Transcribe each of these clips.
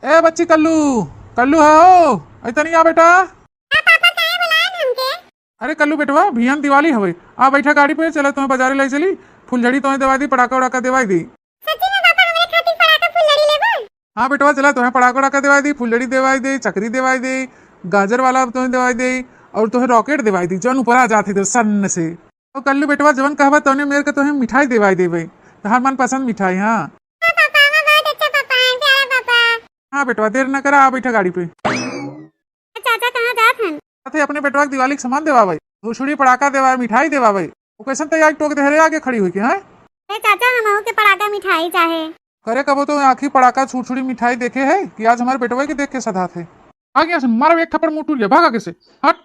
ए बच्ची कल्लू, कल्लू है हो, ऐसा नहीं आ बेटा। अरे कल्लू बेटवा भियन दिवाली हवे, आ बैठा गाड़ी पे, चला तुम्हें बाजारे ले चली, फुलझड़ी तुम्हें दवा दी, पटाखा उड़ाका दिवाई दी। हाँ बेटवा चला, तुम्हें पटाखा उड़ाका दिवाई दी, फुलझड़ी दिवाई दी, चक्री दिवाई दी, गाजर वाला तुम्हें दिवाई दी, और तुम्हें रॉकेट दिवाई दी जौन ऊपर आ जाती थे सन से। और कल्लू बेटवा जवन कहवा तौने मेरे को तुम्हें मिठाई दिवाई देवे, तुम्हार मन पसंद मिठाई। हाँ हाँ बेटवा देर न करा, आ बैठा गाड़ी पे। चाचा कहाँ जात हन? थे अपने बेटवा के दिवाली के सामान देवा भाई, धूसुड़ी पटाखा देवा, मिठाई देवा भाई। वो कैसन तैयार टोक दे आगे खड़ी हुई है। चाचा हम के पटाखा मिठाई चाहे। करे कबो तो आखिर पटाखा छुड़छुड़ी मिठाई देखे है कि आज हमारे बेटवा के देख के सदा थे। आ गया से मारो एक थप्पड़ मुंह टूट गया, भागा कैसे हट।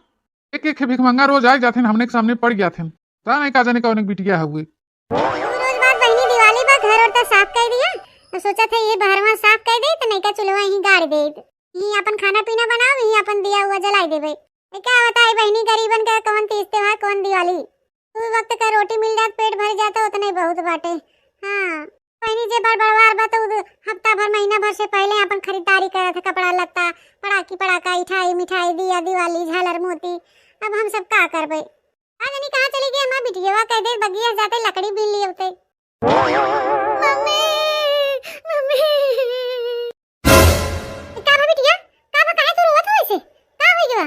एक एक भिख मंगा रोज आए जाते हमने के सामने पड़ गया थे, नहीं का जाने कौन बिटिया हुए। रोज बाद बहनी दिवाली बा घर और तो साफ कर दिया, तो सोचा था ये बाहरवा साफ कर दे तो नहीं का चुलवा यहीं गाड़ दे, यहीं अपन खाना पीना बनाओ, यहीं अपन दिया हुआ जलाई देबे। क्या बताए बहनी गरीबन का कौन तीज त्योहार कौन दिवाली, उस वक्त का रोटी मिल जात पेट भर जाता उतना ही बहुत बाटे। हाँ बहनी जे बार बार बा तो हफ्ता भर महीना भर से पहले अपन खरीदारी करत है, कपड़ा लत्ता पटाखी पटाखा मिठाई मिठाई दिया दिवाली झालर मोती। अब हम सब का करबे, आज नहीं कहां चली गई हमार बिटिया, कह दे बगिया जाते लकड़ी बिल लिए होते। मम्मी मम्मी का भा बिटिया, का भा काहे तू रोवत हो ऐसे, का हो गया?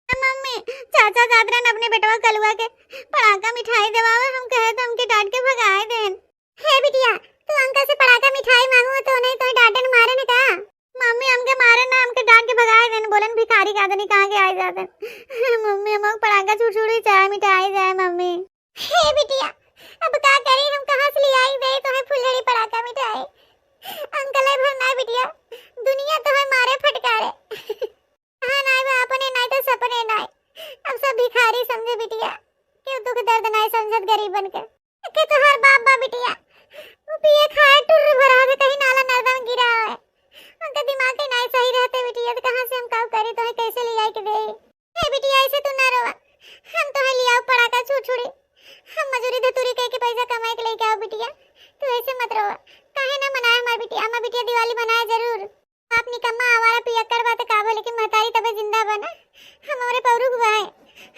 मम्मी चाचा जादरन अपने बेटवा कलुआ के पटाखा मिठाई देवावे, हम कहे तो हमके डांट के भगाए देन। हे बिटिया तू अंकल से पटाखा मिठाई मांगो तो नहीं तो डांटन मारे न का? मम्मी हमके मारे ना, हमके डांट के भगाए देन, बोलन भिखारी का आदमी कहां के आए जाते। मम्मी हम पटाखा छुड़छुड़ी चाहे मिठाई जाए मम्मी। हे बिटिया अब का करी, हम कहां से ले आई दे तो है फुलझड़ी पटाखा मिठाई, अंकल है भर ना बिटिया, दुनिया तो है मारे फटकारे। हां नहीं बा अपने नहीं तो सपने नहीं, अब सब भिखारी समझे बिटिया, क्यों दुख दर्द नहीं समझत गरीबन के। के तो हर बाप बा बिटिया, वो पिए खाए टुर भरा के कहीं नाला नर्दा में गिरा है, उनका दिमाग ही नहीं सही रहते बिटिया, तो कहां से हम काम करे तो है कैसे ले आई के दे। हे बिटिया ऐसे तू ना रोवा, हम तो है लियाओ पटाखा छुड़छुड़ी, हम मजूरी धतूरी कह के पैसा कमाए के लेके आओ बिटिया, तू ऐसे मत रोवा। काहे ना मनाए हमार बिटिया, हमार बिटिया दिवाली मनाए जरूर। आप निकम्मा आवारा पियक्कड़ बात काबो, लेकिन महतारी तबे जिंदा बना, हमारे पौरू हुआ है,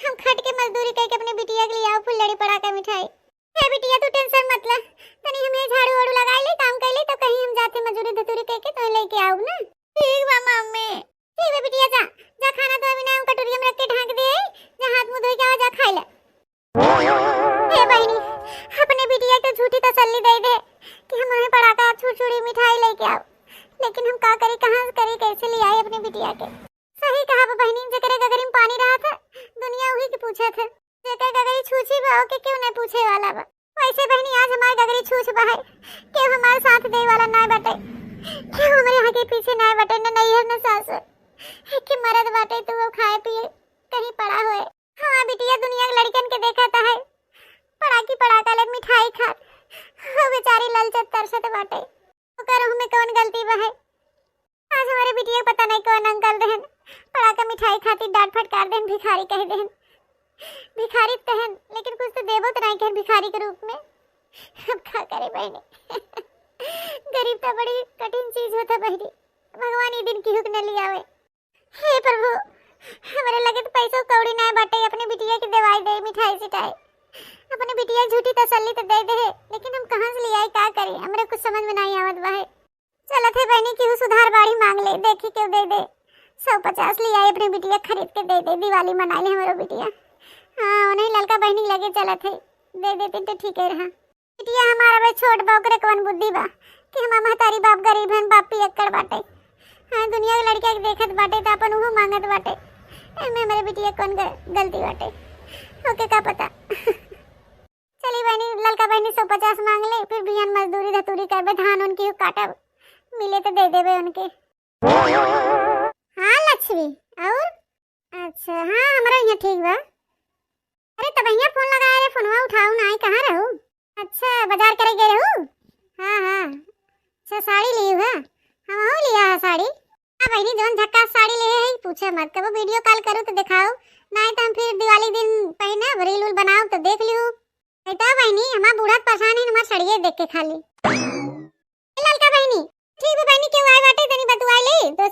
हम खट के मजदूरी कह के अपने बिटिया के लिए आओ फुलझड़ी पटाखा मिठाई। हे बिटिया तू टेंशन मत ले, तनी हम ये झाड़ू वाड़ू लगाई ले काम कर ले तो कहीं हम जाते मजदूरी धतूरी कह के तो लेके आओ ना। ठीक बा मम्मी। ठीक है बिटिया जा जा, खाना तो अभी ना हम कटोरिया में रख के ढक दे, जा हाथ मुंह धो के आ जा खा ले। हे बहनी अपने बिटिया को झूठी तसल्ली दे दे कि हम हमें पटाखा छुड़छुड़ी मिठाई लेके आओ, लेकिन हम का करी कहां से करी कैसे ले आए अपनी बिटिया के। सही कहा बहनी, जकरे गगरी में पानी रहा था दुनिया वही के पूछा था, जेकर गगरी छूछी बा के क्यों नहीं पूछे वाला बा। वैसे बहनी आज हमारे गगरी छूछ बा है, क्यों हमारे साथ दे वाला ना बटे, क्यों हमारे आगे पीछे ना बटे, न नहीं है न सास कि मरद बाटे तो वो खाए पिए कहीं पड़ा होए। हाँ बिटिया दुनिया के लड़कन के देखा था है पटाखी पटाखा ले मिठाई खा, वो बेचारी ललचत तरसत बाटे, करो हमें कौन गलती बा है। आज हमारे बिटिया पता नहीं कौन अंकल रहन पटाखा मिठाई खाती डांट फटकार देन, भिखारी कह देन, भिखारी कहन लेकिन कुछ तो देबो तो नहीं कहन भिखारी के रूप में। अब क्या करे बहनी गरीब तो बड़ी कठिन चीज होता बहनी, भगवान ये दिन की हुक न लियावे। हे प्रभु हमारे लगे तो पैसों कौड़ी ना बाटे, अपने बिटिया की दवाई दे मिठाई सिटाई, अपने बिटिया झूठी तसल्ली तो दे दे, लेकिन हम कहां से ले आए का करें, हमरे कुछ समझ में नहीं आवत बा है। चलत है बहनी की सुधार बाड़ी मांग ले, देखी क्यों दे दे 150 ले आए अपने बिटिया खरीद के दे दे, दिवाली मना ले हमारो बिटिया। हाँ नहीं ललका बहनी लगे चलत है, दे देते तो ठीक है रहा। बिटिया हमारा बे छोट बौकरे कौन बुद्धि बा कि हम महतारी बाप गरीब हन, बाप पियक्कड़ बाटे। हाँ दुनिया के लड़का के देखत बाटे तो अपन वो मांगत बाटे, एमे हमारे बिटिया कौन गलती बाटे, ओके का पता। चली बहनी ललका बहनी 150 मांग ले, फिर बिहान मजदूरी धतूरी करबे, धान उनकी काटब, मिले तो दे देबे उनके। हाँ लक्ष्मी और अच्छा हाँ हमारा यहाँ ठीक बा। अरे तब यहाँ फोन लगाए रे, फोनवा उठाओ ना, कहाँ रहू? अच्छा बाजार करे गए रहू? हाँ हाँ अच्छा साड़ी ली है, हम हो लिया है साड़ी। हाँ बहनी जोन झक्का साड़ी ले है पूछे मत, कब वीडियो कॉल करूँ तो दिखाओ, नहीं तो हम फिर दिवाली दिन पहना रील उल बनाओ तो देख लियो। बेटा बहनी हमारा बूढ़ा परेशान है, हमारा सड़िए देख के खाली। ललका बहनी ठीक है बहनी क्यों आए बाटे तनी बतुआ ले, तो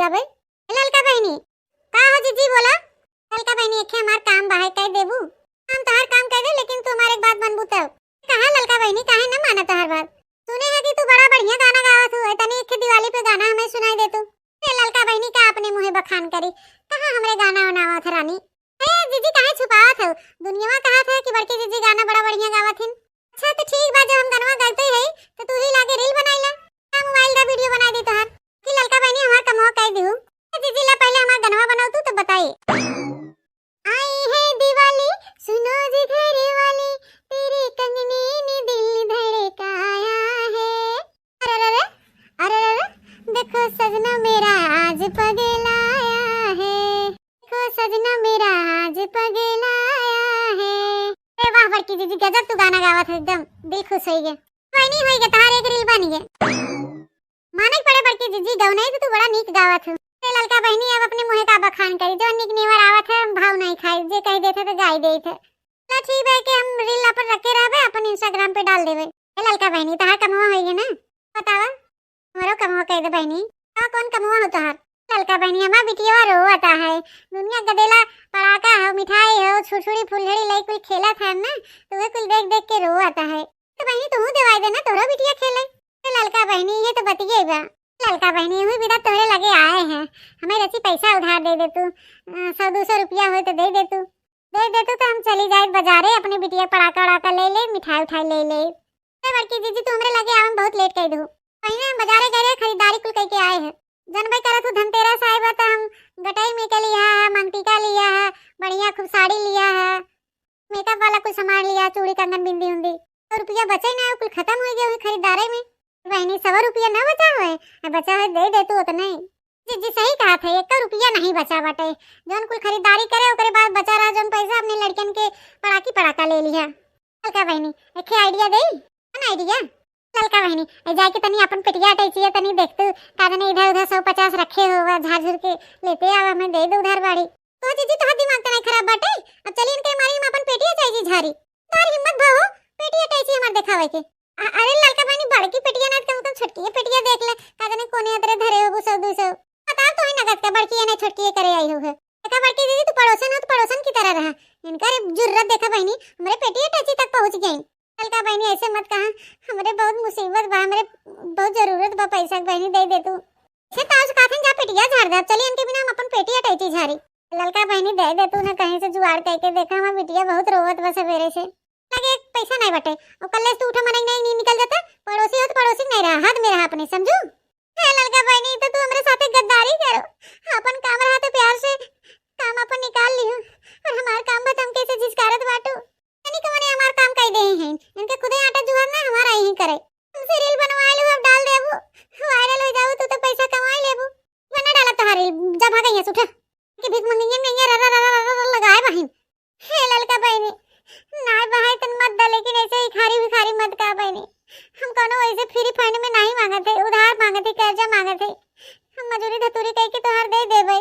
जा भाई। ललका बहनी का हो जीजी बोला। ललका बहनी एक हमार काम बाहे कह देबू। हम तोहर काम कह दे लेकिन तू हमारे एक बात बनबू तब। कहा ललका बहनी काहे न माना तोहर बात। सुने है कि तू बड़ा बढ़िया गाना गावत हूँ। तनी एक दिवाली पे गाना हमें सुनाई दे तू। ललका बहनी का अपने मुंह बखान करी। कहा हमरे गाना बनावत रानी। जीजी काहे छुपावत हो। दुनिया कहा था कि बड़की जीजी गाना बड़ा बढ़िया गावत हन। अच्छा तो ठीक बा जब हम गाना गाते रही तो तू ही लाके रील बनाइला। हम मोबाइल दा वीडियो बना दी तोहर कि ललका बहनी हमार कमवा कह दियो। जीजी ला पहले हमार गाना बनाओ तू तो बताई। आई है दिवाली सुनो जी घर वाली तेरे कंगने ने दिल धड़काया है। अरे देखो सजना मेरा आज पगलाया है। देखो सजना मेरा आज पगलाया है। अरे वाह बड़की दीदी गजब तू गाना गावत है एकदम दिल खुश हो गया। कोई नहीं होई तार एक रील बन गया। माने पड़े बड़की दीदी गौनाई तो तू बड़ा नीक गावत है। ललका बहनी अब अपने मुंह का बखान करी जो निक नेवर आवत है हम भाव नहीं खाई जे कह देथे तो गाई देथे। तो ठीक है कि हम रील अपन रखे रहबे अपन इंस्टाग्राम पे डाल देबे। ललका बहनी तहार कमवा होई ना बतावा हमरो कमवा कह दे बहनी। का कौन कमवा हो तहार। ललका बहनी हमार बिटिया रोता है। दुनिया गदेला पड़ाका है मिठाई है छुरछुरी फुलझड़ी लाई कोई खेला था ना तो वे कुल देख देख के रोता है। तो बहनी तू देवाई देना तोरा बिटिया खेले। ललका बहनी ये तो बतिए बा। ललका बहनी हुई बिदा तोरे लगे आए हैं हमें रची पैसा उधार दे दे तू 100-200 रुपया हो तो दे दे तू तो हम चली जाए बाजारे अपने बिटिया पड़ाका उड़ाका ले ले मिठाई उठाई ले ले। बड़की दीदी तू हमरे लगे आवे बहुत लेट कह दू। पहले हम बाजारे गए खरीदारी कुल कह के आए हैं। जन भाई करा तू धनतेरस आए बा तो हम गटाई में के लिया है मंगटीका लिया है बढ़िया खूब साड़ी लिया है मेकअप वाला कुछ सामान लिया चूड़ी कंगन बिंदी उंदी। तो रुपया बचे ना कुल खत्म हो गया खरीदारी में। बहनी 100 रुपया न बचा हुए बचा है दे दे तू उतना ही। जी सही कहा था 1 रुपया नहीं बचा बाटे जौन कुल खरीदारी करे ओकरे बाद बचा रहा जौन पैसा अपने लड़कन के पड़ाका ले लिया। ललका बहनी एक आइडिया दे ना आइडिया। ललका बहनी जाए के तनी अपन पेटिया टैचिए तनी देख तू कादने इधर उधर 150 रखे हो झाड़ के लेते आवा हमें दे दे उधार बाड़ी। तो जीजी तो दिमाग तो नहीं खराब बाटे। अब चलिए इनके मारी हम अपन पेटिया चाहिए झारी तार हिम्मत भाओ पेटिया टैची हमार दिखावे के। अरे ललका बहनी बड़की पेटिया ना कम छोटकी पेटिया देख ले कादने कोने अतरे धरे हो 100-200 बता तो ही नगद का बड़की है ना छोटकी करे आई हो है। देखा बड़की दीदी तू पड़ोसन हो तो पड़ोसन की तरह रहा इनका जुर्रत देखा बहनी हमारे पेटिया टची तक पहुंच गई। ललका बहनी ऐसे मत कहा हमरे बहुत मुसीबत बा हमरे बहुत जरूरत बा पैसा बहनी दे दे तू से ताज काथन जा पेटिया झाड़ दे। चलिए इनके बिना हम अपन पेटिया टची झाड़ी। ललका बहनी दे दे तू ना कहीं से जुगाड़ करके देखा हमार बिटिया बहुत रोवत बा सवेरे से लगे पैसा नहीं बटे और कल से उठा मने नहीं निकल जाता पड़ोसी हो तो पड़ोसी नहीं रहा हाथ में रहा अपने समझू। ललका बहनी तो तू हमरे साथे गद्दारी करो अपन काम रहा तो प्यार से काम अपन निकाल लियो और हमार काम बत हम कैसे झिझकारत बाटू यानी कौन हमार काम कह दे हैं इनके खुदे आटा जुगाड़ना हमारा ही करे। हमसे रील बनवा लो अब डाल देबू वायरल हो जाऊ तू तो पैसा कमा लेबू बना डाला तोहार रील जा भाग यहां से उठ कि भीख मंगिए नहीं रा लगाए बहन। हे ललका बहनी ना भाई तन मत दे लेकिन ऐसे ही खारी भिखारी मत का बहनी हम कोनो ऐसे फ्री फंड में नहीं मांगत है उधार मांगत है कर्जा मांगत है हम मजूरी धतूरी कह के तोहार दे देबे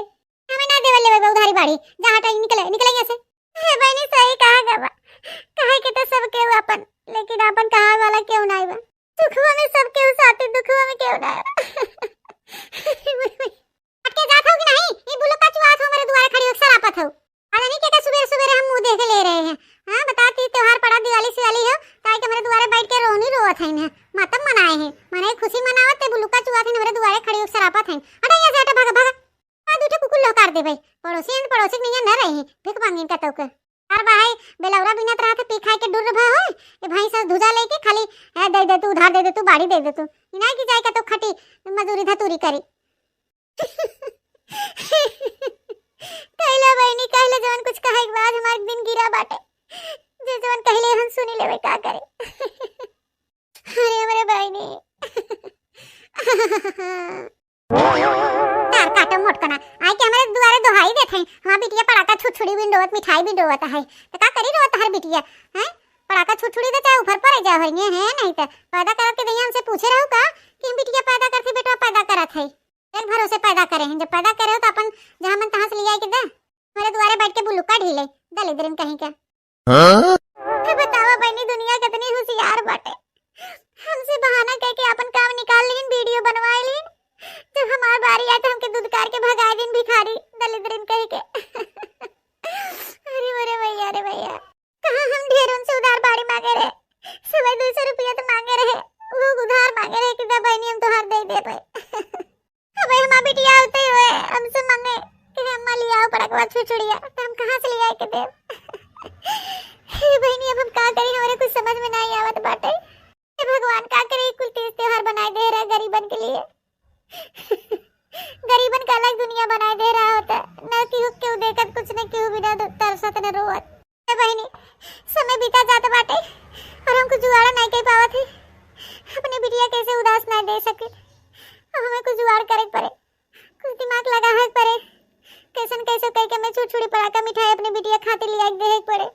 हमें ना देवे लेबे उधारी बाड़ी जा हटा निकले यहां से। हे बहनी सही कहा गवा कहे के तो सब केहू अपन लेकिन अपन कहा वाला क्यों नहीं बा सुखवा में सब केहू साथे दुखवा में क्यों ना अटके जात हो कि नहीं ये बुलो का चुआत हो मेरे द्वारे खड़ी हो सरापत हो आला नहीं के सुबह सुबह हम मुंह देख ले रहे हैं। हां बताती त्योहार पड़ा दिवाली सिवाली हो ताई के मेरे द्वारे बैठ के रोनी रोवत है ना मातम मनाए हैं मने खुशी मनावत ते बुलुका चुआत है मेरे द्वारे खड़ी हो सरापत है। हटा यहां से हटा भाग आ दूठे कुकुल लोकार दे भाई पड़ोसी नहीं न रहे भीख मांगिन का तौके यार भाई बेलौरा बिना तरह के पी खाए के डुर भा होय ए भाई से धुजा लेके खाली दे दे तू उधार दे दे तू बाड़ी दे दे तू इना की जाए का तो खटी मजूरी धतूरी करी। कहला बहनी कहले जवन कुछ कहे के बाद हमार दिन गिरा बाटे जे जवन कहले हम सुनी लेवे का करे। अरे मेरे बहनी तार काटो मोटकना आए के हमारे दुआरे दोहाई देथे हां बिटिया पड़ाका छुछुड़ी भी डोवत मिठाई भी डोवत है तो का करी रोत हर बिटिया हैं पड़ाका छुछुड़ी दे चाहे ऊपर पर जा होइए है नहीं तो पैदा करत के दैया हमसे पूछे रहू का कि बिटिया पैदा करती बेटा पैदा करत है एक भरोसे पैदा करे हैं जब पैदा करे हो तो अपन जहां मन तहां से ले आए के दे मेरे द्वारे बैठ के बुलुका ढीले दलिद्रन कहीं का। बतावा बहनी दुनिया कितनी होशियार बाटे हमसे बहाना कह के अपन काम निकाल लीन वीडियो बनवा लीन जब हमार बारी आए तो हमके दूध कार के पटाखा छुड़छुड़िया तो हम कहाँ से ले आए के देव। हे बहनी अब हम का करी, हमारे कुछ समझ में नहीं आवत बाटे। हे भगवान का करे, कुल तीज त्योहार बनाए दे रहा गरीबन के लिए। गरीबन का अलग दुनिया बनाए दे रहा होता, न क्यों देखत कुछ न क्यों बिना तरसत न रोवत। हे बहनी समय बीता जाता बाटे और हम कुछ जुगाड़ नहीं कर पावत है। अपने बिटिया कैसे उदास नहीं दे सके, अब हमें कुछ जुगाड़ करे पड़े, कुछ दिमाग लगा है पड़े। कैसन कैसे कह के मैं छुड़छुड़ी पटाखा मिठाई अपने बिटिया खातिर लिया दे पड़े।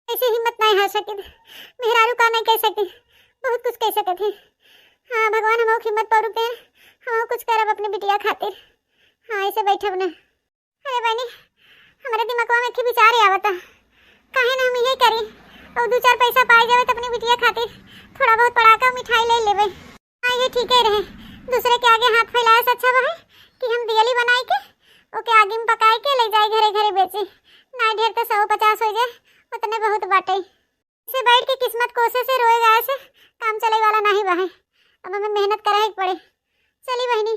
ऐसे हिम्मत नहीं हार सके, मेहरारू का नहीं कह सकते, बहुत कुछ कह सकते थे। हाँ भगवान हम हिम्मत पौरुते हैं, हम कुछ करब अपने बिटिया खातिर। हाँ ऐसे बैठब ना। अरे बहनी हमारे दिमाग में की विचार आवता, काहे ना हम ये करी और 2-4 पैसा पाए जावे तो अपनी बिटिया खातिर थोड़ा बहुत पटाखा मिठाई ले लेवे। हाँ ये ठीक ही रहे, दूसरे के आगे हाथ फैलाए से अच्छा बा कि हम दियली बनाई के ओके आगे में पकाए के ले जाए घरे घरे बेचे। ना ढेर तो 150 हो जाए उतने बहुत बाटे। इसे बैठ के किस्मत कोसे से रोए जाए से काम चले वाला नहीं बा है। अब हमें मेहनत करे पड़े। चली बहनी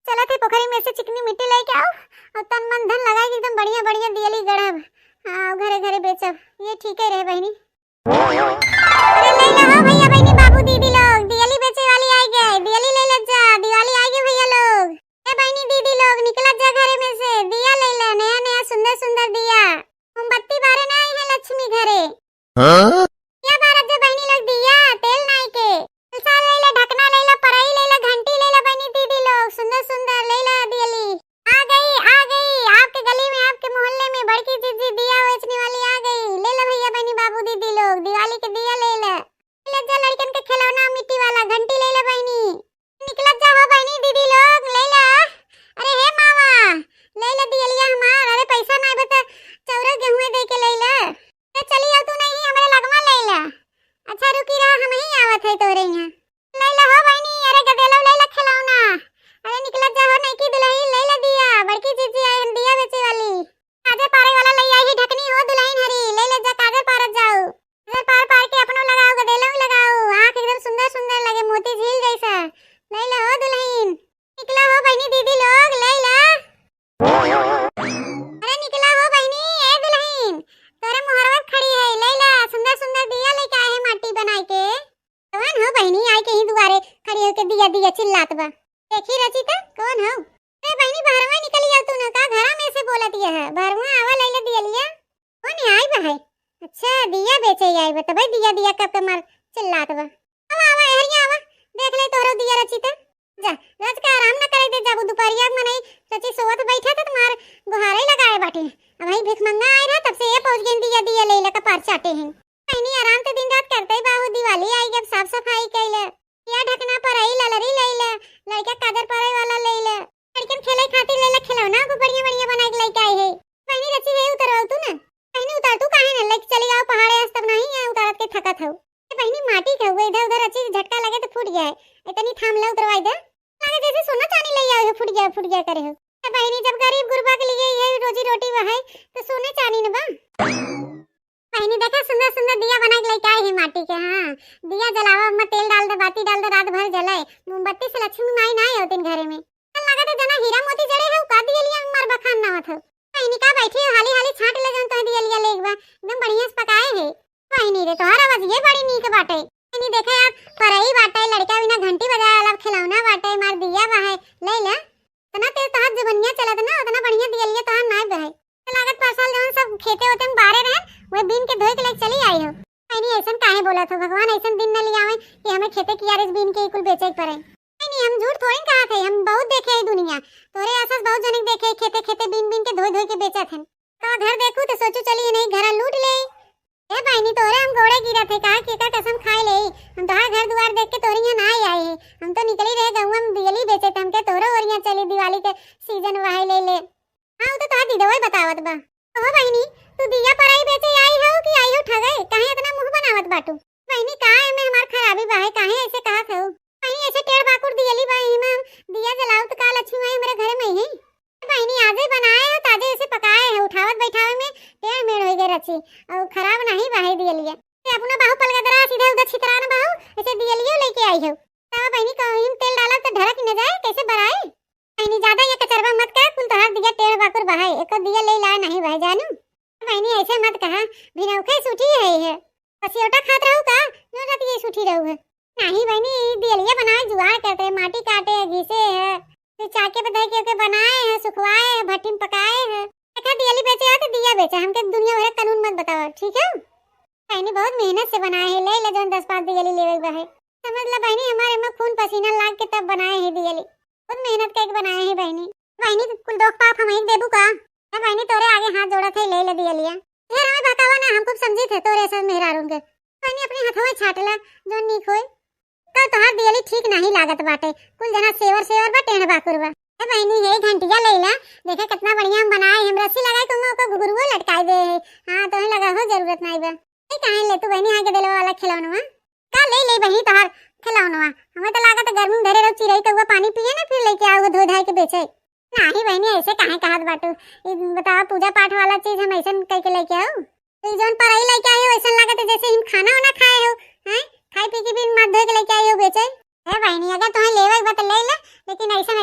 चला थे पोखरी में से चिकनी मिट्टी लेके आओ और तन मन धन लगा के एकदम बढ़िया बढ़िया दियली गढ़ब। हाँ घरे घरे बेचब, ये ठीक है रहे बहनी। अरे ले लो भैया बहनी बाबू दीदी लोग, दियली बेचे वाली आई गए, दियली ले लो जा, दिवाली आई गई भैया लोग। ए बहनी दीदी लोग निकला जा घरे में से, दिया ले लो, नया नया सुंदर सुंदर दिया। मोमबत्ती बारे ना आई है लक्ष्मी घरे। क्या बारत जो बहनी लोग दिया तेल नाई के तुलसा ले लो, ढकना ले लो, पराई ले लो, घंटी ले लो बहनी दीदी लोग, सुंदर सुंदर ले लो दियली। आ गई आपके गली में आपके मोहल्ले में बड़की दीदी दिया बेचने वाली आ गई। ले लो भैया बहनी बाबू दीदी लोग दिवाली के दिया ले लो। ले जा लड़कन के खिलौना मिट्टी वाला घंटी ले लो बहनी। निकल जाओ बहनी दीदी लोग ले लो। अरे हे मावा ले लो दियलिया हमार। अरे पैसा नहीं बता चौरा गेहूं दे के ले लो। चली आओ तू नहीं हमारे लगवा ले लो। अच्छा रुकी रहा हम ही आवत है तोरे यहाँ। ले लो हो बहनी, अरे गदेलो ले लो खिलौना। अरे निकल जाओ नहीं की दुल्हन ले लो दिया, बड़की जीजी आई हम दिया बेचे वाली। काजर पारे वाला ले आई ही ढकनी हो दुल्हन हरी, ले ले जा काजर पार जाओ। काजर पार पार के अपनो लगाओ, गदेलो भी लगाओ, आंख एकदम सुंदर सुंदर लगे मोती झील जैसा। ले लो हो दुल्हन, निकला हो बहनी दीदी लोग ले लो। अरे निकला हो बहनी ए दुल्हन, तोरे मोहरवा खड़ी है, ले लो सुंदर सुंदर दिया लेके आए हैं माटी बनाई के। कौन हो बहनी आई के ही दुआरे खड़ी होके दिया दिया चिल्लात बा। देखी रचिता कौन हो? ए बहनी बाहरवा निकली जा तू ना, का घरा में से बोलत है बाहरवा आवा ले ले दिया लिया। कौन आई बा है? अच्छा दिया बेचे आई बा तब दिया दिया कब के मार चिल्लात बा। आवा आवा एहरिया आवा देख ले तोरो दिया रचिता। जा रात का आराम ना करे दे, जाबू दोपहरिया में नहीं सची सोवत बैठा था तुम्हार गुहारे लगाए बाटे। अब भाई भिख मंगा आए रहा तब से ये पहुंच गए दिया दिया ले ले का पार चाटे हैं। बहनी आराम तो दिन रात करते ही बाहु, दिवाली आई जब साफ सफाई कैले या ढकना पर आई ललरी ले ले, लड़का काजर पारे वाला ले ले, लड़कन खेले खातिर ले ले खिलौना को बढ़िया बढ़िया बना के लेके आई है। बहनी रची है उतरो तू ना, बहनी उतार तू काहे ना लेके चली जाओ पहाड़े आज तब नहीं है उतारत के थका था। बहनी माटी के हुए इधर उधर अच्छी झटका लगे तो फूट जाए, इतनी थाम ले उतरवाई दे लगे जैसे सोना चांदी ले आओ फूट गया करे हो। बहनी जब गरीब गुरबा के लिए ये रोजी रोटी वहां तो सोने चांदी न बा। बहनी देखा सुंदर सुंदर दिया बना के लेके आई है माटी के। हाँ दिया जलावा में तेल डाल दे, बाती डाल दे, रात भर जलाए, मोमबत्ती से लक्ष्मी माई ना आए दिन घरे में। लगा तो जना हीरा मोती जड़े है का दिया लिया मार बखान ना होत। बहनी का बैठी हाली हाली छाट ले जन तो दिया लिया ले एक बार एकदम बढ़िया से पकाए है। बहनी रे तोहर आवाज ये बड़ी नीक बाटे। बहनी देखे यार परई बाटे, लड़का बिना घंटी बजाए वाला खिलौना बाटे, मार दिया बा है ले ले तना तेज तोहर जबनिया चलत ना उतना बढ़िया दिया लिया तोहर नाय बहे। लागत पासल जवन सब खेते होते में बारे रहे वो बीन के धोए के लेके चली आई हो। बहनी ऐसन काहे बोला था भगवान ऐसन दिन न ले आवे कि हमें खेते की यार इस बीन के कुल बेचे पड़े। नहीं हम झूठ थोड़ी कहा थे, हम बहुत देखे है दुनिया, तोरे आसपास बहुत जने देखे खेते खेते बीन बीन के धोए के बेचा थे। तो घर देखूं तो सोचू चली नहीं घर लूट ले। ए बहनी तोरे हम गोड़े गिरा थे कहा कि का कसम खाए ले, हम तोहार घर द्वार देख के तोरे यहाँ ना आए हैं, हम तो निकली रहे गाँव में दियली बेचे थे, हमके तोरो और यहाँ चली दिवाली के सीजन वहां ले ले। हाँ तो तोहार दीदवा बतावत बा। ओ बहनी तू दिया पराई बेचे आई हो कि आई हो ठगे, काहे इतना मुंह बनावत बाटू? बहनी काहे में हमार खराबी बा है, काहे ऐसे कहत हो? बहनी ऐसे टेढ़ बाकुर दियली बा में दिया जलाओ तो का लक्ष्मी माई मेरे घर में ही। बहनी आजे बनाए हो ताजे ऐसे पकाए है, उठावत बैठावे में टेढ़ मेढ़ हो गए रची और खराब नहीं बाहे दियलिया। अपना बाहु पलगदरा सीधे उधर छितरा न बाहु ऐसे दियलियो लेके आई हो। तब बहनी कहीं तेल डाला तो ढरक न जाए कैसे बराए। बहनी ज्यादा ये कचरवा मत कर, कुल तोहार दिया टेढ़ बाकुर बहाए, एक दिया ले ला नहीं बा जानू। बहनी ऐसे मत कहा, भिनौखे सूठी है पसियोटा खात रहू का जो रात ये सूठी रहू है। नहीं बहनी दियलिया बनाए जुगाड़ करते माटी काटे घिसे है फिर चाके पे धर के बनाए है सुखवाए है भट्टी में पकाए है। देखा दियली बेचे है तो दिया बेचा हमके दुनिया भर कानून मत बताओ ठीक है। बहनी बहुत मेहनत से बनाए है ले जन 10-5 दियली लेवे बा है समझ ला बहनी हमारे में खून पसीना लाग के तब बनाए है दियली बहुत मेहनत करके बनाए है बहनी। बहनी कुल दोख पाप हम ही देबू का बहनी तोरे आगे हाथ जोड़ा थे ले दियलिया यार हमें बतावा ना हम खूब समझी थे तोरे सब मेहरारून के बहनी अपने हाथों में छाटला जो नीक होई कल तोहार दियली ठीक नहीं लागत बाटे कुल जना सेवर बा टेढ़ बाकुर बा। ए बहनी हे घंटिया लेला देखा कितना बढ़िया हम बनाए हम रस्सी लगाई तुम ओको घुघरुओ लटकाई दे हां तोहे लगा हो जरूरत नहीं बा। ए काहे ले तू बहनी आके देले वाला खिलौनवा का ले बहनी तोहार खिलौनवा हमें तो लागत गर्मी में धरे रहो चिरई के वो पानी पिए ना फिर लेके आओ धो धाई के बेचे। नहीं बहनी ऐसे काहे कहत बाटू बताओ पूजा पाठ वाला चीज हम ऐसे कह के लेके आओ तो जोन पराई लेके आए हो ऐसा लागत जैसे हम खाना वाना खाए हो हैं खाई पी के भी मत धो के लेके आए हो बेचे। है बहनी अगर तुम्हें लेवे बा तो ले ले लेकिन ऐसा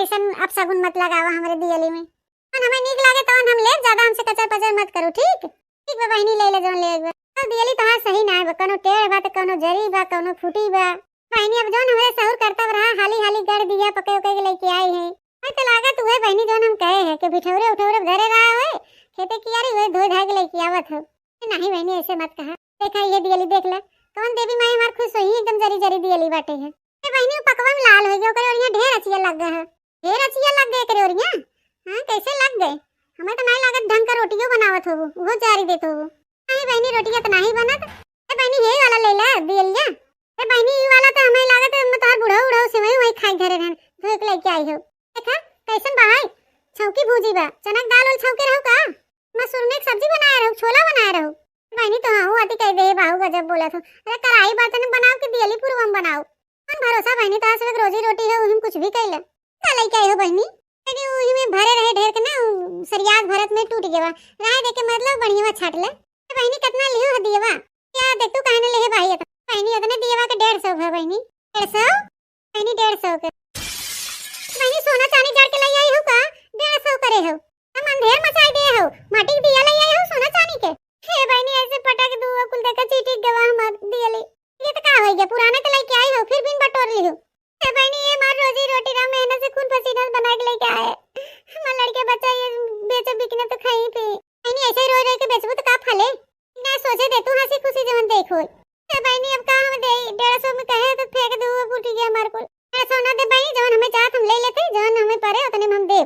अब सगुन मत लगावा हमारे दियली में और हमें नीक लागे तो हम ले ज्यादा हमसे कचर पचर मत करो ठीक ठीक बा बहनी ले ले जोन ले तो दियली तो सही ना है कोनो टेढ़ बा तो कोनो जरी बा कोनो फूटी बा। बहनी अब जोन हमें सहूर करता रहा हाली गड़ दिया पके के लेके आई है मैं तो लागत हुए बहनी जोन हम कहे है कि बिठौरे उठौरे धरे रहा है खेते की यारी हुए धो धाय के लेके आवत हो। नहीं बहनी ऐसे मत कहा देखा ये दियली देख ले कौन देवी माई हमार खुश होई एकदम जरी दियली बाटे है। ए बहनी पकवा में लाल हो गयो करे और ढेर अचिया लग गए है ढेर अचिया लग गए करे और हां कैसे लग गए हमें तो नहीं लागत ढंग का रोटियो बनावत हो वो जारी देत हो। नहीं बहनी रोटियां तो नहीं बनत। ए बहनी ये वाला ले ले दियलिया ए बहनी ये वाला तो हमें लागत हम तोहार बुढ़ा से वही खाई घरे रहन धो के लेके आई हो। देखा कैसन बहाई छौकी भूजी बा चनक दाल और छौके रहू का मसूर में एक सब्जी बनाए रहू छोला बनाए रहू। बहनी तो हां आती कह दे बाहू गजब बोला था अरे कढ़ाई बर्तन बनाओ के दियली पूर्वम बनाओ कौन भरोसा बहनी तो सब रोजी रोटी है हम कुछ भी कइला का लेके आई हो बहनी बहनी ओही में भरे रहे ढेर के ना सरियाज भरत में टूट गया राय देके मतलब बढ़िया छाट ले। बहनी कितना लियो है दियवा क्या देख तू कहने ले भाई बहनी इतने दियवा के 150 है बहनी 150 बहनी 150 के बहनी सोना चांदी जड़ के ले आई हो का 150 करे हो हम अंधेर मचाई दे हो माटी के दिया ले आई हो सोना चांदी के। हे बहनी ऐसे पटक दू कुल देखा चीटी गवा हमार दियली ये तो का हो गया पुराना के लेके आई हो फिर बिन बटोर ली हो। हे बहनी ये मार रोजी रोटी ना मेहनत से खून पसीना बना के लेके आए हमार लड़के बच्चा ये बेचे बिकने तो खाई पे बहनी ऐसे रोज रोज के बेचबो तो का फले ना सोचे दे तू हंसी खुशी जवन देखो। हे बहनी अब का हम दे 150 में कहे तो फेंक दू फूट गया हमार को सोना दे बहनी जवन हमें चाहत हम ले लेते जवन हमें परे उतने में हम दे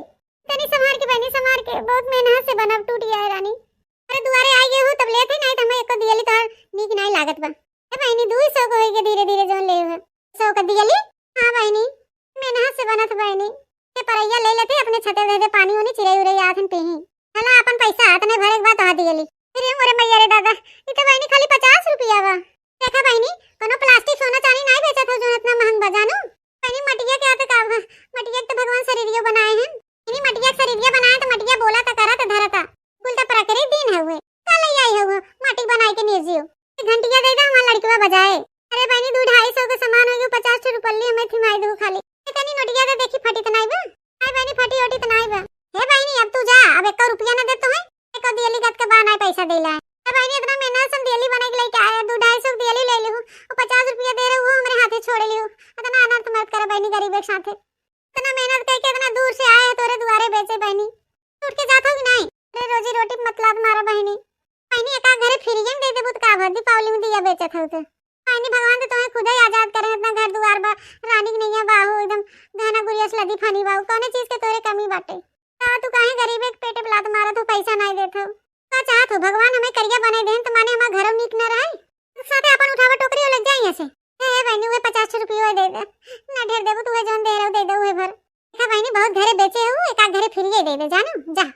तनी संभार के बहनी संभार के बहुत मेहनत से बनब टूट गया है रानी अरे दुआरे आई गए हो तब लेते नहीं तो हमें एको दियली तो नीक नहीं लागत बा। ए बहनी 200 को होई धीरे धीरे जवन ले है 100 का दियली हां बहनी मेहनत से बनत बहनी के परैया ले लेते अपने छते दे दे पानी होनी चिरई उरई आथन पे ही हला अपन पैसा हाथ में भरे के बाद आ दियली अरे मोरे मैया रे दादा ई तो बहनी खाली 50 रुपया बा। देखा बहनी कोनो प्लास्टिक सोना चांदी नहीं बेचत हो जो इतना महंग बजानो बहनी मटिया के आते का मटिया के तो भगवान शरीरियो बनाए हैं इन्हीं मटिया के शरीरिया बनाए तो मटिया बोला ता करा ता धरा ता कुल ता प्रकृति दिन है हुए का ले आई हो माटी बनाई के निर्जियो घंटिया दे दे हमार लड़कवा बजाए। अरे बहनी 2-250 के सामान हो गयो 50 रुपया हमें थी दू खाली इतनी नोटिया दे देखी फटी त नहीं बा हाय बहनी फटी ओटी त नहीं बा। हे बहनी अब तू जा अब 1 रुपया ना दे तो है 1 दियली गत के बाना पैसा देला है बहनी इतना मेहनत से दियली बना के लेके आया 2-250 दियली ले ली हूं और 50 रुपया दे रहे हो हमारे हाथे छोड़ ली हूं इतना अनर्थ मत कर बहनी गरीब के साथ इतना मेहनत करके इतना दूर से आए तोरे दुआरे बेचे बहनी टूट के जात हो कि नहीं अरे रोजी रोटी मतलब मारा बहनी बहनी एका घरे फिरियन दे देबू त का भर दीपावली में दिया बेचत हो तो बहनी भगवान तो तुम्हें खुद ही आजाद करे इतना घर दुआर बा रानी की नैया बाहू एकदम गाना गुड़िया से लदी फानी बाहू कौन चीज के तोरे कमी बाटे तू काहे गरीब के पेटे पे लात मारा तो पैसा नहीं देत हो का चाहत हो भगवान हमें करिया बना देन तो माने हमार घरों नीक न रहे साथे अपन उठावा टोकरी लग जाई ऐसे हे बहनी वे 50 रुपया दे दे ना ढेर देबू तू जोन दे रहो दे दे वे भर देखा बहनी बहुत घरे बेचे हो एक घरे फिरिए दे दे जानो जा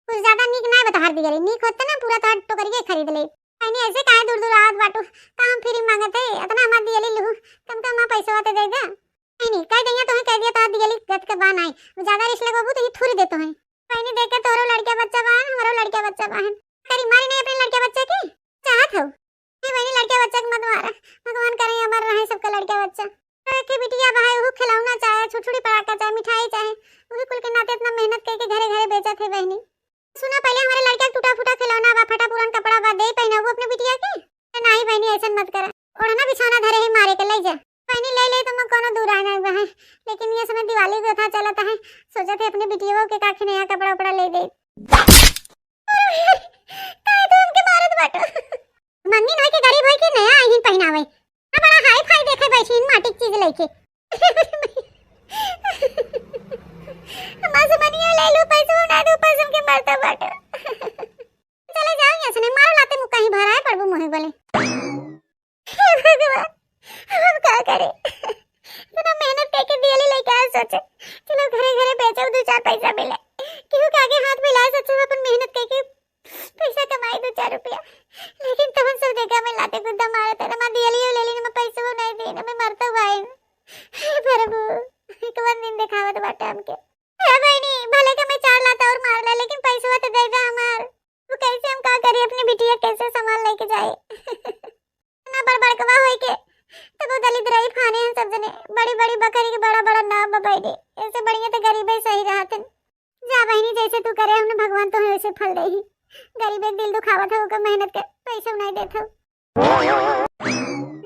कुछ ज्यादा नीक ना बता हर दियली नीक होते ना पूरा तो टोकरी खरीद ले बहनी ऐसे काहे दूर दूर आवत बाटू काम फ्री मांगत है इतना हमार दियली लू कम कम पैसा आते दे दे नहीं कह देंगे तो कह दिया तो दियली गत के बान आई ज्यादा रिश्ते लगबू तो ये थोड़ी देतो है बहनी देख के तोरो लड़का बच्चा बाहन हमारो लड़का बच्चा बाहन तेरी मारी नहीं अपने लड़के बच्चे की चाहत हो ये बहनी लड़के बच्चे के मत मारा भगवान करे अमर रहे सबका लड़का बच्चा के बिटिया भाई वो खिलौना चाहे छुटछुड़ी पटाखा चाहे मिठाई चाहे वो भी कुल के नाते इतना मेहनत करके घरे घरे बेचा थे बहनी सुना पहले हमारे लड़का टूटा फूटा बिटिया के काखे नया कपड़ा उपड़ा ले दे। काहे तो हमके मारत बाटो। मंगी नहीं के गरीब है कि नया आईन पहनावे। आ बड़ा हाई फाई देखे बैठी इन माटी की चीज लेके। मासे बनिया ले लो पैसे उड़ा दो पैसे हमके मारता बाटो। चले जाओ यहाँ से, नहीं मारो लाते मुक्का ही भरा है प्रभु मोहे बोले। हे भगवान हम क्या करें। इतना मेहनत करके दियली लेके आए, सोचे चलो घरे घरे बेचो 2-4 पैसा मिले, क्यों के आगे हाथ मिलाए, सोचे अपन मेहनत करके पैसा कमाई 2-4 रुपया। लेकिन तब सब देखा मैं लाते गुद्दा मारा तेरा मैं दियली ले ली ना, मैं पैसे नहीं दी ना, मैं मरता हुआ है। हे प्रभु एक बार दिन दिखावत बाटे हमके। हे बहनी भले के मैं 4 लाता और मार ला, लेकिन पैसा तो दे दे हमार। वो कैसे हम का करें, अपनी बिटिया कैसे संभाल लेके जाए। ना बड़बड़कवा होई के तब वो दलित रही खाने हैं सब जने, बड़ी बड़ी बकरी के बड़ा बड़ा नाम बबाई दे, ऐसे बढ़िया तो गरीब ही सही रहते। जा बहनी जैसे तू करे हमने भगवान तो वैसे फल दे ही। गरीब एक दिल दुखावा था, वो मेहनत कर पैसा नहीं देता।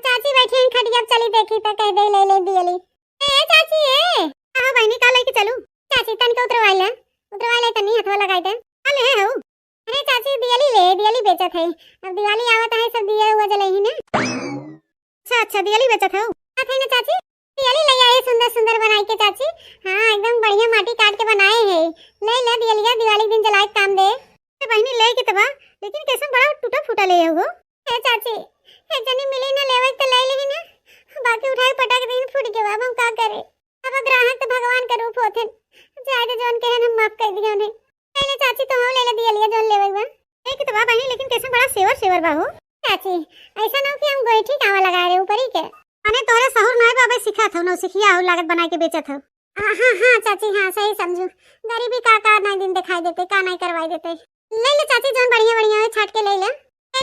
चाची बैठी हैं खटिया, चली देखी तो कह दे ले ले दियली। ए चाची ए हां बहनी का लेके चलूं। चाची तन के उतरवा ले तनी हथवा लगाई दे। अरे है हो अरे चाची दियली बेचत है, अब दिवाली आवत है सब दिया हुआ जले ही ना। अच्छा दियली बेचत है थे ना चाची, दियली ले आए सुंदर सुंदर बनाई के चाची। हां एकदम बढ़िया माटी काट के बनाए हैं, ले दियलिया दिवाली दिन जलाए काम दे। ए बहनी ले के तबा, लेकिन कैसे बड़ा टूटा फूटा ले हो। ए चाची एक जनी मिली ना लेवे तो ले ली ना, बाकी उठाए पटक दिन फूट के अब हम का करे। अब ग्राहक तो भगवान के रूप होथे, जायद जोन के हम माफ कर दियो ने। ले चाची तो ले ले दियलिया जोन लेवे बा। एक तबा बहनी लेकिन कैसे बड़ा सेवर बा हो। चाची ऐसा ना कि हम गोईठी कावा लगा रहे ऊपर ही के, अने तोरे सहूर नहीं बाबे सिखा था ना, सिखिया हो लागत बना के बेचत हो। हां चाची हां सही समझू, गरीबी का नहीं दिन दिखाई देते, का नहीं करवाई देते। ले चाची जोन बढ़िया है छाट के ले ले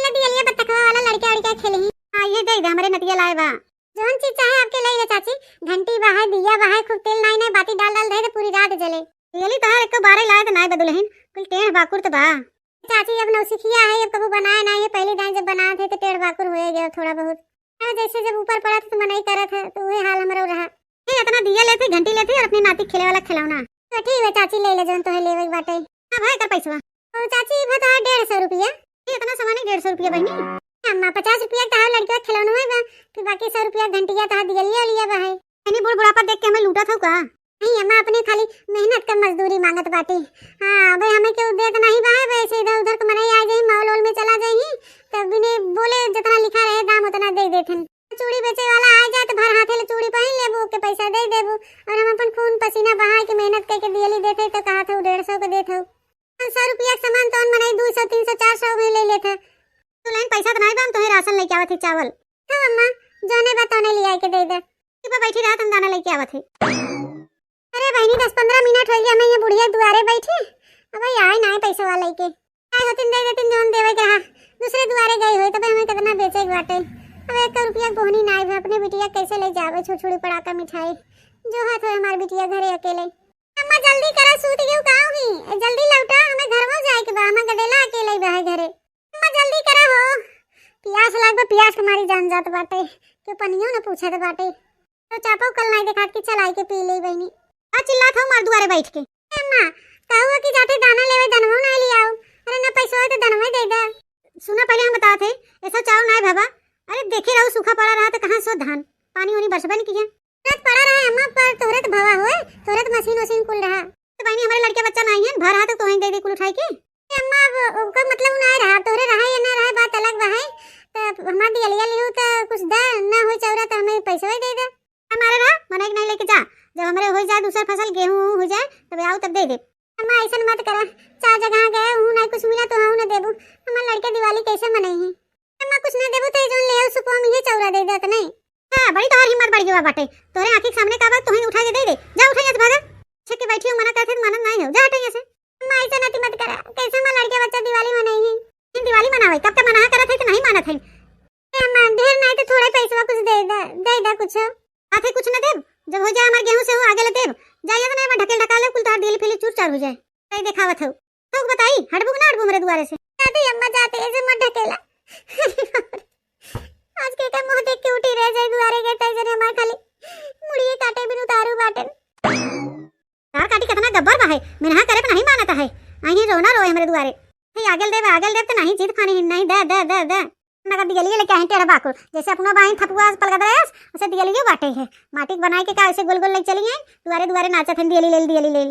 दियलिया बतकवा वाला लड़का लड़का खेले। हां ये देख दे हमारे नतिया लाए बा, जोन चीज चाहे आपके ले ले चाची। घंटी बा है, दिया बा है, खूब तेल नहीं बाती डाल दे तो पूरी रात जले। दियली तो एक 12 लाए तो नहीं बदलहिन, कुल टेढ़ बाकुर तो बा। चाची अब नौसिखिया है, अब कबू बनाया नहीं है, पहली दान जब बनाए थे तो टेढ़ बाकुर हो गया थोड़ा बहुत। जैसे जब ऊपर पड़ा तो मनाई करत है, तो वही हाल हमारा रहा। ये इतना दिया लेते घंटी लेते और अपनी नाती खेले वाला खिलौना। तो ठीक है चाची ले ले जोन तो है लेवे बाटे। हां भाई कर पैसा और चाची बता 150 रुपया। ये इतना सामान 150 रुपया बहनी। अम्मा 50 रुपया का लड़का खिलौना है, फिर बाकी 100 रुपया घंटिया ता दियलिया लिया बा है। यानी बूढ़ बुढ़ापा देख के हमें लूटा था का नहीं, अम्मा अपने खाली मेहनत का मजदूरी मांगत बाटे। हां भाई हमें क्यों देत नहीं बा है, वैसे इधर उधर को मनाई आ जाई, मॉल में चला जाई तब बिने बोले जितना लिखा रहे दाम उतना दे देथन। चूड़ी बेचे वाला आ जाए तो भर हाथे ले चूड़ी पहन लेबू के पैसा दे देबू, और हम अपन खून पसीना बहा के मेहनत करके दियली देते तो कहा था 150 को देत हो। 100 रुपया का सामान तो मनाई 200 300 400 में ले लेते। तो लाइन पैसा तो नहीं बा, हम तो राशन लेके आवत है चावल। हां अम्मा जोने बताने ले आके दे दे कि पे बैठी रात हम दाना लेके आवत है। अरे बहनी 10-15 मिनट हो गया मैं ये बुढ़िया दुआरे बैठी, अब आए ना पैसा वाला लेके आए होतिन दे देतिन जोन देवे के। हां दूसरे दुआरे गई होई तब हमें कितना बेचे बाटे। अब 1 रुपया बोहनी नाई है, अपने बिटिया कैसे ले जावे छुछुड़ी पड़ाका मिठाई जो हाथ है हमार बिटिया घरे अकेले। अम्मा जल्दी करा सूत गयो का होगी, जल्दी लौटा हमें घर में जाए के बा, हम गदेला अकेले बा है घरे। अम्मा जल्दी करा हो, प्यास लागबे प्यास हमारी जान जात बाटे, के पनियो न पूछे तो बाटे। तो चापो कल नहीं देखा कि चलाई के पी ले बहनी। आ चिल्ला था मार दुआरे बैठ के। अम्मा कहू कि जाते दाना लेवे दनवा नहीं ले आओ। अरे ना पैसा है तो दनवा दे दे। सुना पहले हम बताते थे ऐसा चाव नहीं बाबा। अरे देखे रहो सूखा पड़ा रहा तो कहां सो धान पानी उनी बरसबन किया रात पड़ा रहा अम्मा पर तोरे तो भवा होए, तोरे तो मशीन वशीन कुल रहा तो बहनी हमारे लड़के बच्चा नहीं है भर हाथ तो ही दे दे कुल उठाई के। अम्मा अब का मतलब नहीं रहा, तोरे रहा या ना रहा बात अलग बा है। तो हमार दियलिया लियो तो कुछ दे ना हो चौरा तो हमें पैसा ही दे दे। हमारे रहा मने नहीं लेके जा, जब हमारे हो जाए दूसरा फसल गेहूं हो जाए तब आओ तब दे दे। अम्मा ऐसा मत करा, 4 जगह गए हूं नहीं कुछ मिला तो हां ना देबू। हमार लड़के दिवाली कैसे मनाई है। अम्मा कुछ ना देबू तो जोन ले आओ सुपवा में ये चौरा दे देत नहीं। हां बड़ी तोहर हिम्मत बढ़ गई बाटे, तोरे आंखी के सामने का बात तोही उठा के दे दे। जा उठा यहां से भागा, छके बैठी हो मना करते तो मानत नहीं हो, जा हट यहां से। अम्मा ऐसा नती मत करा, कैसे हमार लड़के बच्चा दिवाली मनाई है। इन दिवाली मनावे तब का मना करत है तो नहीं मानत है। अम्मा ढेर नहीं तो थोड़े पैसा कुछ दे दे कुछ आथे कुछ ना देब, जब हो जाए हमार गेहूं से हो आगे ले देब। जाइए तो नहीं मैं ढकेल ढकाले कुल तार दिल फिली चूर चार हो जाए। कहीं दिखावत हो तो बताई हटबू ना हटबू मेरे द्वारे से। जाते अम्मा जाते ऐसे मत ढकेला। आज के का मुंह देख के उठी रह जाए द्वारे के तई जने हमार खाली मुड़िए काटे बिनु तारू बाटन। यार काटी कितना गब्बर बा है, मेरा करे पे नहीं मानता है। आई रोना रोए हमरे दुआरे। हे आगल देव तो नहीं जीत खानी नहीं दे नगा दिगलिए लेके आई तेरा बाकुल जैसे अपना बाई थपुआ पलगत रहे ऐसे दिगलिए बाटे है माटी बनाए के का ऐसे गोल गोल लेके चली आई दुआरे दुआरे नाचत है दिगली ले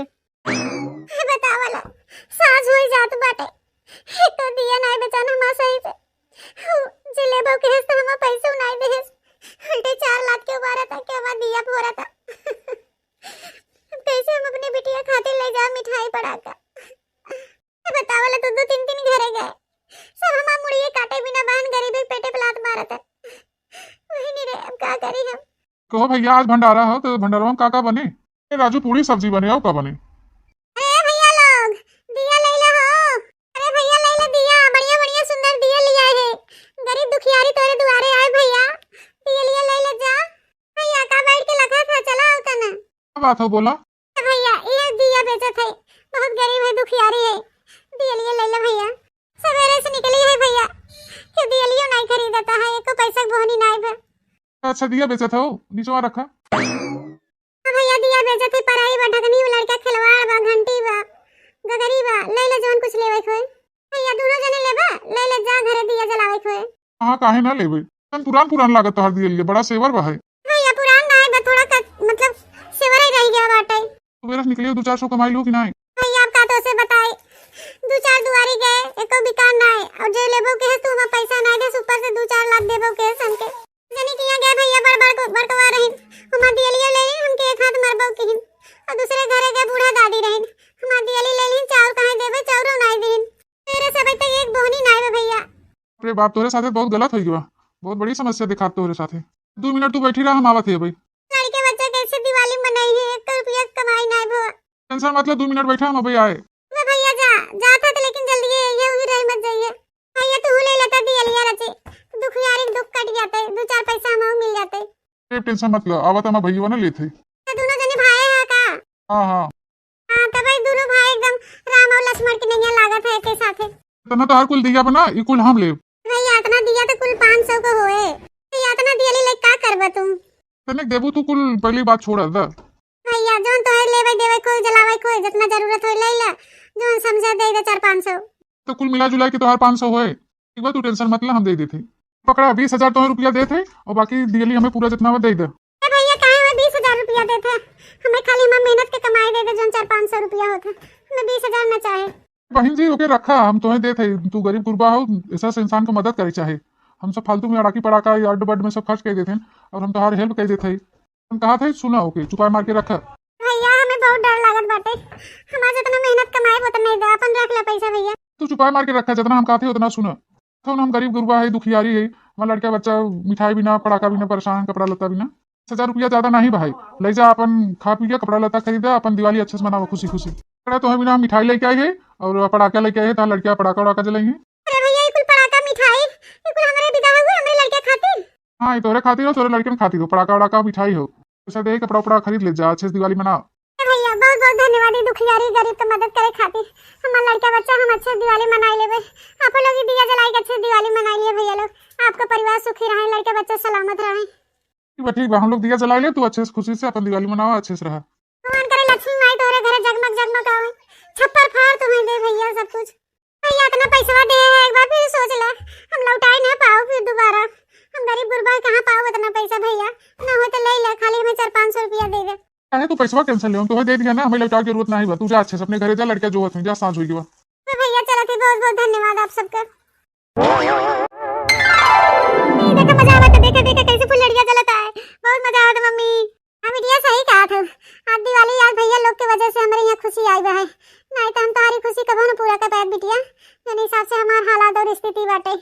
बतावला साज होई जात बाटे तो दिया नहीं बेचाना मा सही से जे लेबो के तो हम पैसे नहीं दे उल्टे 4 लाख के उबारा था के बाद दिया फोरा था कैसे हम अपनी बिटिया खातिर ले जा मिठाई पड़ाका बतावला तो 2-3 घरे गए सब हम मुड़िए काटे बिना बहन गरीबी पेटे पे लात मारत है वही नहीं रे अब का करी हम कहो भैया आज भंडारा हो तो भंडारा में का बने? राजू पूरी सब्जी बने और का बने? अरे भैया लोग दिया ले लो हो। अरे भैया ले लो दिया बढ़िया सुंदर दिया लिया है गरीब दुखियारी तोरे दुआरे आए भैया दिया लिया ले ले जा भैया का बैठ के लखा था चला होता ना क्या बात हो बोला? भैया ये दिया बेचत है बहुत गरीब है दुखियारी है दिया लिया ले लो भैया सवेरे से निकली है भैया कि दिया लियो नहीं खरीदता है एको पैसा बोहनी नहीं भर। अच्छा दिया बेचा था नीचवा रखा भैया दिया बेचत है पराई बा ढकनी लड़का खिलवाड़ बा घंटी बा गगरी बा ले ले जोन कुछ लेवे खोए भैया दोनों जने लेबा ले ले जा घरे दिया जलावे खोए। हां काहे ना लेबे पुरान लागत तोहर दिया लिए बड़ा सेवर बा है भैया पुरान नहीं बा थोड़ा मतलब सेवर ही रह गया बाटे सवेरे निकलियो 2-400 कमाई लो कि नहीं? भैया आप का तो से बताई 2-4 दुआरी गए एको बिकान नहीं और जे लेबो के है तू हम पैसा नहीं दे ऊपर से 2-4 लाख देबो के हमके जनी किया गए भैया बड़कवा रही हम दियलियो ले ली हमके एक हाथ मरबो के और दूसरे घरे गए बूढ़ा दादी रही हम दियली ले ली चाउर कहां देबे चाउरो नहीं देन तेरे सब तक एक बोहनी नहीं बे भैया। अरे बाप तोरे साथे बहुत गलत होई गवा बहुत बड़ी समस्या दिखात तोरे साथे 2 मिनट तू बैठी रह हम आवत है भाई लड़के बच्चे कैसे दिवाली मनाई है 1 रुपया कमाई नहीं भो टेंशन मतलब 2 मिनट बैठा हम अभी आए भैया जा था तो लेकिन जल्दी ये उही रही मत जाइए भैया तू ले लेता दियलिया रचे दुखियारी दुख कट जाते 2-4 पैसा हम मिल जाते टेंशन मत लो आवत हम भैया ना लेथे तो दोनों जने भाई है का हां तो भाई दोनों भाई एकदम राम और लक्ष्मण की नैया लागत है के साथे तना तो हर कुल दिया बना ई कुल हम ले भैया इतना दिया तो कुल 500 को होए भैया इतना दियली ले का करबा तुम तने देबू तू कुल पहली बात छोड़ दा भैया जोन तो है लेवे देवे कोई जलावे कोई जितना जरूरत हो ले ले जोन समझे दे दे 400-500 तो कुल मिला जुला के तोहार 500 होए एक बार तू टेंशन मत ले हम दे देते पकड़ा 20,000 तो रुपया देते और बाकी दियली हमें पूरा जितना दे दे भैया काहे में 20,000 रुपया देते हमें खाली हम मेहनत के कमाई दे दे जोन 400-500 रुपया होता हमें 20,000 न चाहे बहन जी ओके रखा हम तुम्हें देते तू गरीब गुरबा हो ऐसा से इंसान को मदद करे चाहे हम सब फालतू में अड़ाकी पड़ाका या अड्ड बड्ड में सब खर्च कर देते और हम तुम्हारी हेल्प कर देते हम कहा थे सुना ओके चुपा मार के रखा भैया हमें बहुत डर लागत बाटे हमार जितना मेहनत कमाए उतना नहीं दे अपन रख ले पैसा भैया तू चुपा मार के रखा जितना हम कहते उतना सुना तो हम गरीब गुरबा है दुखियारी है हमारा लड़का बच्चा मिठाई बिना पड़ाका बिना परेशान कपड़ा लता बिना 10,000 रुपया ज्यादा नहीं भाई ले जा अपन खा पी के कपड़ा लता खरीदा अपन दिवाली अच्छे से मनावा खुशी खुशी तो बिना मिठाई लेके आई है और पड़ाका लेके आए है लड़कियां पड़ाका उड़ाका जलाएंगे। अरे भैया ये कुल पड़ाका मिठाई ये कुल हमारे विदा हुए हमारे लड़के खातिर हाँ ये तोरे खातिर हो तोरे लड़के में खातिर हो पड़ाका उड़ाका मिठाई हो पैसा दे कपड़ा उपड़ा खरीद ले जा अच्छे से दिवाली मनाओ। भैया बहुत बहुत धन्यवाद दुखियारी गरीब की मदद करे खातिर हमारा लड़का बच्चा हम अच्छे दिवाली मनाई लेबे आप लोग दिया जलाई के अच्छे दिवाली मनाई लिए भैया लोग आपका परिवार सुखी रहे लड़के बच्चे सलामत रहे ठीक है हम लोग दिया जला ले तू अच्छे से खुशी से अपन दिवाली मनाओ अच्छे से रहा भगवान करे लक्ष्मी माई तोरे घरे जगमग जगमग आवे छप्पर फाड़ तुम्हें दे भैया सब कुछ भैया इतना पैसा दे है एक बार फिर सोच ले हम लौटाई ना पाओ फिर दोबारा हम गरीब गुरबा कहां पाओ इतना पैसा भैया ना हो तो ले ले खाली हमें 400-500 रुपया दे दे अरे तू पैसा कैंसिल ले तो दे दिया ना हमें लौटा की जरूरत नहीं बा तू जा अच्छे से अपने घरे जा लड़का जो होत जा सांझ होई बा तो भैया चला थे बहुत बहुत धन्यवाद आप सबका देखा मजा आवत देखा देखा कैसे फुलड़िया जलता है बहुत मजा आवत मम्मी हां बिटिया सही कहा था आज दिवाली आज भैया लोग के वजह से हमारे यहाँ खुशी आई है नहीं तो हम तुम्हारी खुशी कभी न पूरा कर पाए बिटिया मेरे हिसाब से हमारे हालात और स्थिति बाटे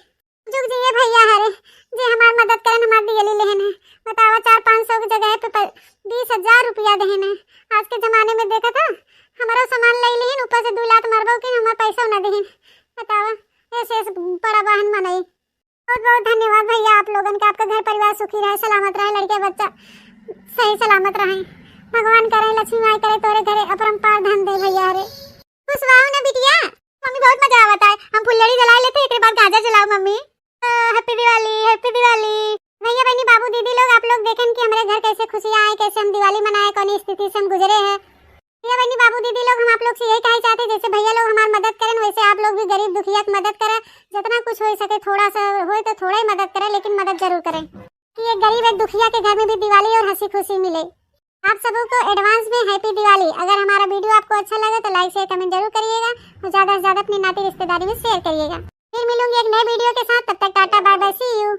जुग जी भैया हरे जे हमारी मदद करन हमार दियली लेहन है बतावा 400-500 की जगह पे 20,000 रुपया देहन है आज के जमाने में देखा था हमारा सामान ले लेहन ऊपर से 2 लाख मारबो कि हमार पैसा ना देहन बतावा ऐसे बड़ा बहन मनाई बहुत बहुत धन्यवाद भैया आप लोगन का आपका घर परिवार सुखी रहे सलामत रहे लड़के बच्चा सही सलामत रहे भगवान करे लक्ष्मी माई करे तोरे घरे अपरंपार धन दे भैया रे खुश रहो ना बिटिया मम्मी बहुत मजा आवता है हम फुलड़ी जला लेते एक बार गाजर जलाओ मम्मी हैप्पी दिवाली भैया बहनी बाबू दीदी लोग आप लोग देखें कि हमारे घर कैसे खुशियां आए कैसे हम दिवाली मनाए कौन स्थिति से हम गुजरे हैं भैया बहनी बाबू दीदी लोग हम आप लोग से यही कहना चाहते हैं, जैसे भैया लोग हमारी मदद करें वैसे आप लोग भी गरीब दुखिया की मदद करें। जितना कुछ हो सके थोड़ा सा हो तो थोड़ा ही मदद करें, लेकिन मदद जरूर करें कि एक गरीब एक दुखिया के घर में भी दिवाली और हंसी खुशी मिले। आप सबको एडवांस में हैप्पी दिवाली। अगर हमारा वीडियो आपको अच्छा लगे तो लाइक शेयर कमेंट जरूर करिएगा और ज़्यादा से ज़्यादा अपनी नाती रिश्तेदारी में शेयर करिएगा। फिर मिलूंगी एक नए वीडियो के साथ, तब तक tata bye bye, see you.